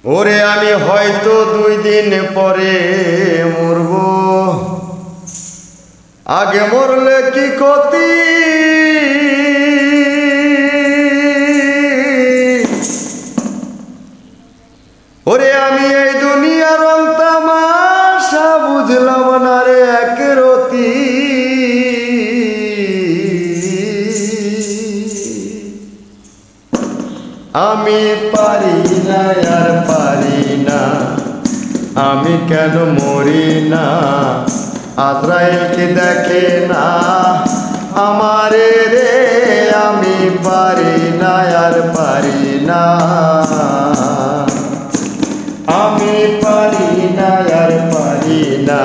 ওরে আমি হয়তো 2 দিন পরে মরব, আগে মরলে কি ক্ষতি? ওরে আমি এই দুনিয়ার রং তামাশা বুঝলাম না রে এক রতি। আমি পারি না আর পারি না, আমি কেন মরি না? আজরাইলকে দেখে না আমারে রে, আমি পারি না আর পারি না, আমি পারি না আর পারি না,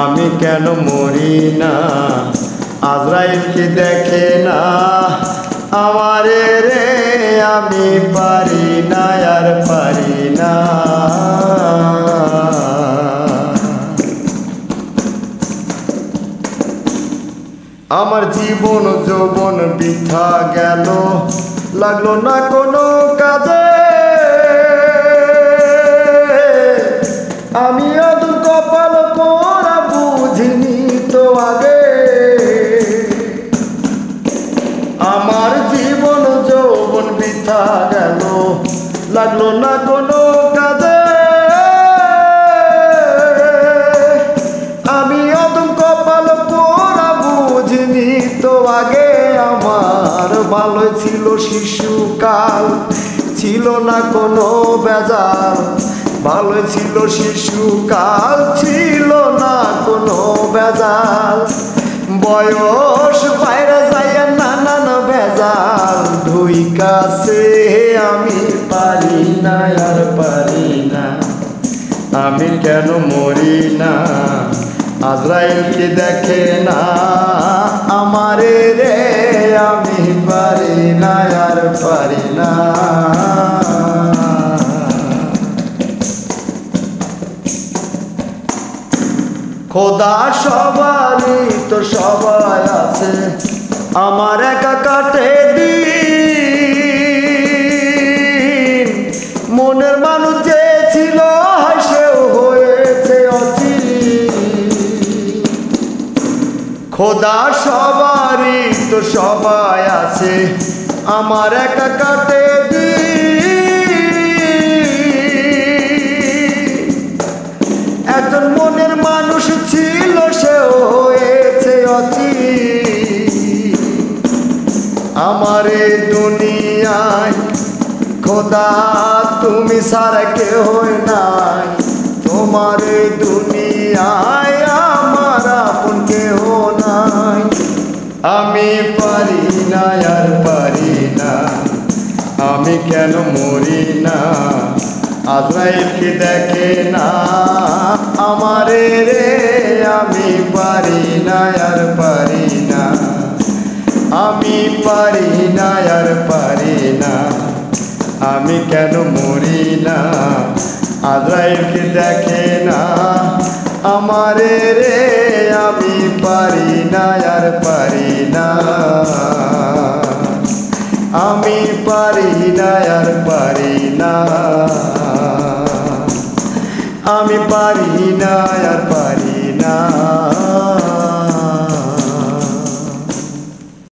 আমি কেন মরি না? আজরাইলকে দেখে না আমারে রে, আমি পারি না আর পারি না। আমার জীবন যৌবন বৃথা গেল, লাগলো না কোনো কাজে। আমি অদূর কপাল পোড়া বুঝিনি তো আগে। আমার জীবন যৌবন বৃথা গেল, লাগলো না কোনো কাজে। আমি অদূর কপাল পোড়া বুঝিনি তো আগে। আমার ভালো ছিল শিশুকাল, ছিল না কোনো বেজাল। ভালো ছিল শিশুকাল, ছিল না কোনো বেজাল। বয়স বাইরে যায় নানান বেজাল ঢুইকাছে। আমি পারি না আর পারি না, আমি কেন মরি না? আজরাইলকে দেখে না আমারে রে, আমি পারি না আর পারি না। খোদা সবারই তো সবাই আছে, আমার একা কাটে দিন। মনের মানুষ যে ছিল সেও হয়েছে অচির। খোদা সবারই তো সবাই আছে, আমার একা কাটে একজন মনের মানুষ ছিল সেও হয়েছে অচির। আমার এই দুনিয়ায় খোদা তুমি ছাড়া কেউ নাই। তোমার এই দুনিয়ায় আমার আপন কেউ নাই। আমি পারি না আর পারি না, আমি কেন মরি না? আজরাইলকে দেখে না আমারে রে, আমি পারি না আর পারি না, আমি পারি না আর পারি না, আমি কেন মরি না? আজরাইলকে দেখে না আমারে রে, আমি পারি না আর পারি না, আমি পারি না আর পারি না, আমি পারি না আর পারি না।